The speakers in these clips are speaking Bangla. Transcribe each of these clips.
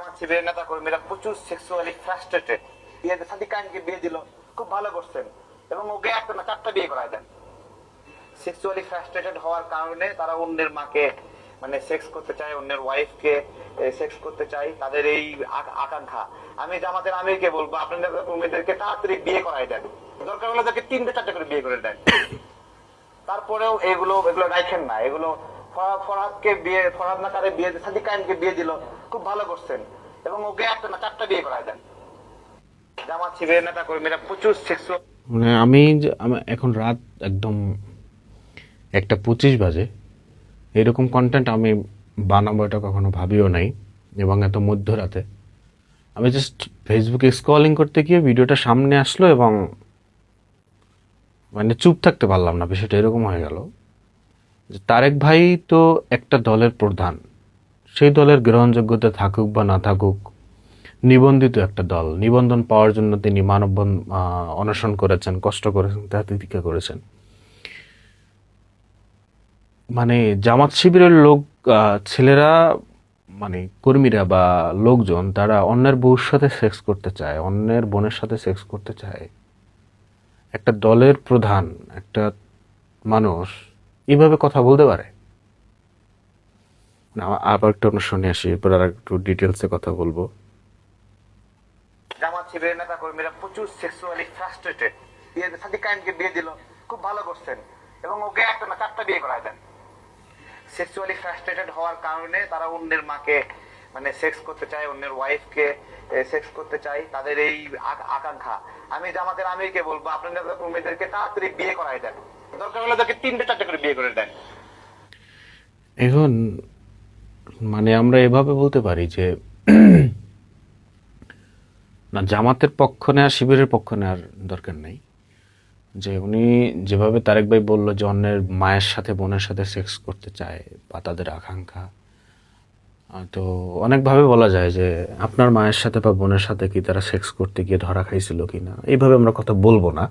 জামাত শিবিরের নেতা কর্মীরা প্রচুর সেক্সুয়ালি ফ্রাস্ট্রেটেড। সাদিক কায়েমকে বিয়ে দিল, খুব ভালো করছেন, এবং ওকে একটা না চারটা বিয়ে করায় দেন। সেক্সুয়ালি ফ্রাস্ট্রেটেড হওয়ার কারণে তারা অন্যের মাকে মানে সেক্স করতে চায়, অন্যের ওয়াইফকে সেক্স করতে চায়, তাদের এই আকাঙ্ক্ষা। আমি জামাতের আমিরকে বলবো, আপনাদের কর্মীদেরকে তাড়াতাড়ি বিয়ে করায় দেন, দরকার হলে তাকে 3-4 করে বিয়ে করে দেন। তারপরেও এগুলো রাখেন না। এগুলো ফরহাদ না তারে বিয়ে, সাদিক কায়েমকে বিয়ে দিল, খুব ভালো করছেন, এবং ওকে একটা না চারটা বিয়ে করায় দেন। জামাত শিবিরের নেতা কর্মীরা প্রচুর সেক্সুয়াল মানে আমি এখন রাত একদম 1:25 বাজে, এরকম কন্টেন্ট আমি বানাবো এটা কখনো ভাবিও নাই, এবং এত মধ্যরাতে আমি জাস্ট ফেসবুকে স্ক্রলিং করতে গিয়ে ভিডিওটা সামনে আসলো এবং মানে চুপ থাকতে পারলাম না। বিষয়টা এরকম হয়ে গেল যে তারেক ভাই তো একটা দলের প্রধান, সেই দলের গ্রহণযোগ্যতা থাকুক বা না থাকুক, নিবন্ধিত একটা দল, নিবন্ধন পাওয়ার জন্য তিনি অনশন করেছেন, কষ্ট করেছেন, ত্যাগতিতিক্ষা করেছেন। মানে জামাত শিবিরের লোক, ছেলেরা, মানে কর্মীরা বা লোকজন, তারা অন্যের বউর সাথে সেক্স করতে চায়, অন্যের বোনের সাথে সেক্স করতে চায়। একটা দলের প্রধান, একটা মানুষ এইভাবে কথা বলতে পারে না? আবার একটু আমরা শুনে আসি, এরপর আর একটু ডিটেলসে কথা বলবো। জামাত শিবিরের নেতা কর্মীরা প্রচুর সেক্সুয়ালি ফ্রাস্ট্রেটেড। সাদিক কায়েমকে বিয়ে দিল, খুব ভালো করছেন, এবং ওকে একটা না চারটা বিয়ে করায় দেন। সেক্সুয়ালি ফ্রাস্ট্রেটেড হওয়ার কারণে তারা অন্যের মাকে মানে সেক্স করতে চায়, অন্যের ওয়াইফকে সেক্স করতে চায়, তাদের এই আকাঙ্ক্ষা। আমি জামাতের আমিরকে বলবো, আপনাদের কর্মীদেরকে তাড়াতাড়ি বিয়ে করায় দেন, দরকার হলে তাকে 3-4 করে বিয়ে করে দেন। এখন মানে আমরা এভাবে বলতে পারি যে না, জামাতের পক্ষ নেওয়া, শিবিরের পক্ষ নেওয়ার দরকার নেই। যে উনি যেভাবে তারেক ভাই বললো যে অন্যের মায়ের সাথে বোনের সাথে সেক্স করতে চায় বা তাদের আকাঙ্ক্ষা, তো অনেকভাবে বলা যায় যে আপনার মায়ের সাথে বা বোনের সাথে কি তারা সেক্স করতে গিয়ে ধরা খাইছিল কি না, এইভাবে আমরা কথা বলবো না।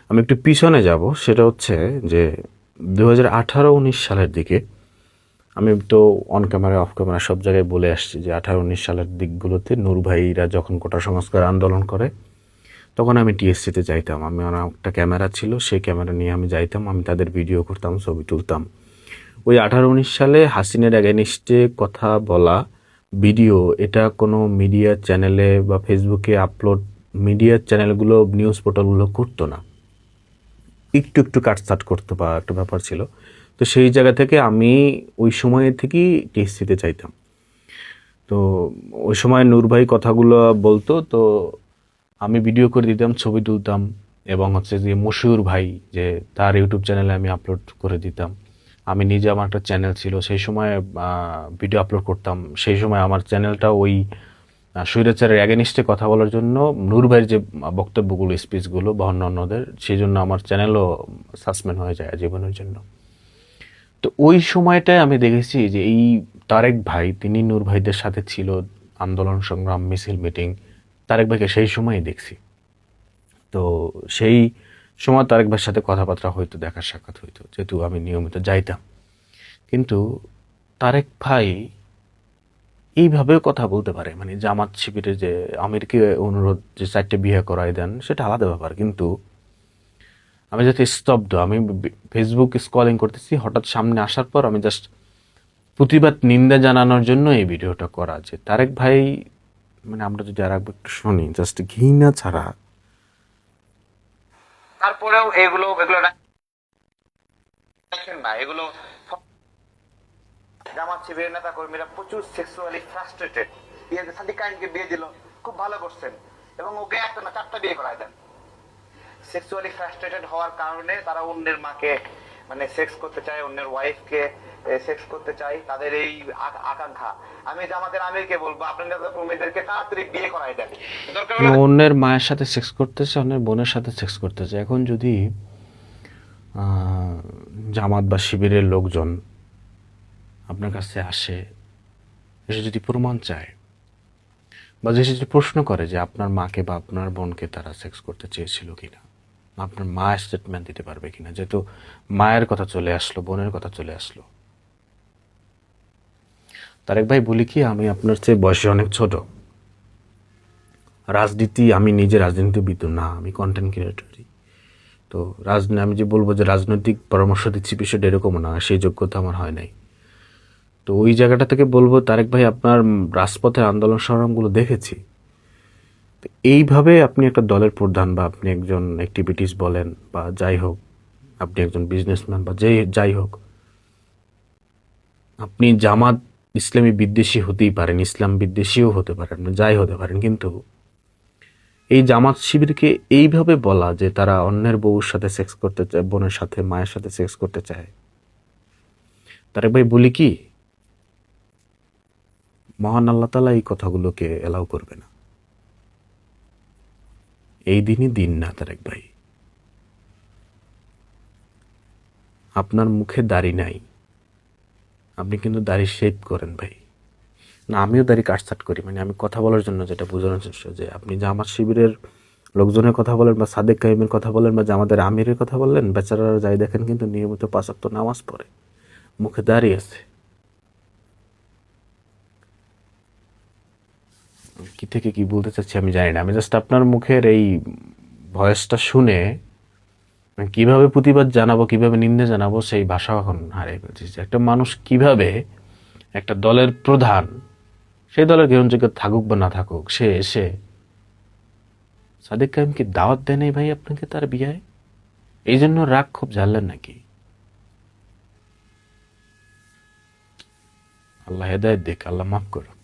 আমি একটু পিছনে যাব, সেটা হচ্ছে যে 2018-19 সালের দিকে, আমি তো অন ক্যামেরা অফ ক্যামেরা সব জায়গায় বলে আসছি যে 18-19 সালের দিকগুলোতে নূর ভাইরা যখন কোটা সংস্কার আন্দোলন করে, তখন আমি টিএসসিতে যাইতাম। আমি আমার একটা ক্যামেরা ছিল, সেই ক্যামেরা নিয়ে আমি যাইতাম, আমি তাদের ভিডিও করতাম, ছবি তুলতাম। ওই 18-19 সালে হাসিনের এগেনিস্টে কথা বলা ভিডিও, এটা কোনো মিডিয়া চ্যানেলে বা ফেসবুকে আপলোড, মিডিয়া চ্যানেলগুলো, নিউজ পোর্টালগুলো করতো না, একটু একটু কাটছাট করতো বা একটা ব্যাপার ছিল। তো সেই জায়গা থেকে আমি ওই সময় থেকেই টিএসসিতে চাইতাম। তো ওই সময় নূর ভাই কথাগুলো বলতো, তো আমি ভিডিও করে দিতাম, ছবি তুলতাম, এবং হচ্ছে যে মশিউর ভাই, যে তার ইউটিউব চ্যানেলে আমি আপলোড করে দিতাম। আমি নিজে, আমার একটা চ্যানেল ছিল, সেই সময় ভিডিও আপলোড করতাম। সেই সময় আমার চ্যানেলটা ওই স্বৈরাচারের অ্যাগেনিস্টে কথা বলার জন্য, নূর ভাইয়ের যে বক্তব্যগুলো, স্পিচগুলো বা অন্যান্যদের, সেই জন্য আমার চ্যানেলও সাসপেন্ড হয়ে যায় জীবনের জন্য। তো ওই সময়টায় আমি দেখেছি যে এই তারেক ভাই, তিনি নূর ভাইদের সাথে ছিল, আন্দোলন সংগ্রাম, মিছিল, মিটিং। তারেক ভাইকে সেই সময়ই দেখছি। তো সেই সময় তারেক ভাইয়ের সাথে কথাবার্তা হইতো, দেখা সাক্ষাৎ হইতো, যেহেতু আমি নিয়মিত যাইতাম। কিন্তু তারেক ভাই এইভাবেও কথা বলতে পারে, মানে জামাত শিবিরে যে আমিরকে অনুরোধ যে 4টে বিয়ে করাই দেন, সেটা আলাদা ব্যাপার। কিন্তু আমি যাতে স্তব্ধ, আমি ফেসবুক স্ক্রলিং করতেছি, হঠাৎ সামনে আসার পর আমি জাস্ট প্রতিবাদ, নিন্দা জানানোর জন্য এই ভিডিওটা করা। যে তারেক ভাই, মানে আমরা যদি আর একবার একটু শুনি, জাস্ট ঘৃণা ছাড়া। তারপরেও এগুলো রাখেন না। এগুলো জামাত শিবিরের নেতা কর্মীরা প্রচুর সেক্সুয়ালি ফ্রাস্ট্রেটেড। সাদিক কায়েমকে বিয়ে দিল, খুব ভালো করছেন, এবং ওকে একটা না চারটা বিয়ে করায় দেন। সেক্সুয়ালি ফ্রাস্ট্রেটেড হওয়ার কারণে তারা অন্যের মাকে মানে সেক্স করতে চায়, অন্যের ওয়াইফকে সেক্স করতে চায়, তাদের এই আকাঙ্ক্ষা। আমি জামাতের আমিরকে বলবো, আপনাদের কর্মীদেরকে তাড়াতাড়ি বিয়ে করায় দেন, দরকার হলে অন্যের মায়ের সাথে সেক্স করতেছে, অন্যের বোনের সাথে সেক্স করতেছে। এখন যদি জামাত বা শিবিরের লোকজন আপনার কাছে আসে, এসে যদি প্রমাণ চায় বা যে যদি প্রশ্ন করে যে আপনার মাকে বা আপনার বোনকে তারা সেক্স করতে চেয়েছিল কিনা, আপনার মা স্টেটমেন্ট দিতে পারবে কিনা, যেহেতু মায়ের কথা চলে আসলো, বোনের কথা চলে আসলো, তারেক ভাই বলি কি, আমি আপনার চেয়ে বয়সে অনেক ছোট। রাজনীতি, আমি নিজে রাজনীতিবিদ না, আমি কন্টেন্ট ক্রিয়েটরই। তো আমি যে বলবো যে রাজনৈতিক পরামর্শ দিচ্ছি বিষয়টা এরকমও না, সেই যোগ্যতা আমার হয় নাই। তো ওই জায়গাটা থেকে বলবো তারেক ভাই, আপনার রাজপথের আন্দোলন সংগ্রামগুলো দেখেছি। তো এইভাবে আপনি একটা দলের প্রধান, বা আপনি একজন অ্যাক্টিভিটিস বলেন বা যাই হোক, আপনি একজন বিজনেসম্যান বা যাই হোক, আপনি জামাত ইসলামী বিদ্বেষী হতেই পারেন, ইসলাম বিদ্বেষীও হতে পারেন, যাই হতে পারেন, কিন্তু এই জামাত শিবিরকে এইভাবে বলা যে তারা অন্যের বউর সাথে সেক্স করতে চায়, বোনের সাথে, মায়ের সাথে সেক্স করতে চায়, তারেক ভাই বলি কি, মহান আল্লাহ তাআলা এই কথাগুলোকে এলাও করবে না। এই দিনই দিন না তারেক ভাই। আপনার মুখে দাড়ি নাই, আপনি কিন্তু দাড়ি শেভ করেন ভাই। না, আমিও দাড়ি কাটছাট করি, মানে আমি কথা বলার জন্য যেটা বোঝানোর চেষ্টা, যে আপনি জামাত শিবিরের লোকজনের কথা বলেন বা সাদেক কাইমের কথা বলেন বা জামাতের আমিরের কথা বললেন, বেচারারা যাই দেখেন কিন্তু নিয়মিত 5 ওয়াক্ত নামাজ পড়ে, মুখে দাড়ি আছে। কি থেকে কি বলতে চাচ্ছি আমি জানি না, আমি জাস্ট আপনার মুখের এই ভয়েসটা শুনে আমি কিভাবে প্রতিবাদ জানাবো, কিভাবে নিন্দা জানাবো, সেই ভাষা এখন হারিয়ে ফেলছি। যে একটা মানুষ কিভাবে একটা দলের প্রধান, সেই দলের গ্রহণযোগ্য থাকুক বা না থাকুক, সে এসে সাদেক কাইমকে দাওয়াত দেয় নাই ভাই আপনাকে তার বিয়ায়, এই জন্য রাগ খুব জ্বাললেন নাকি? আল্লাহ হেদায়েত দিক, আল্লাহ মাফ করুন।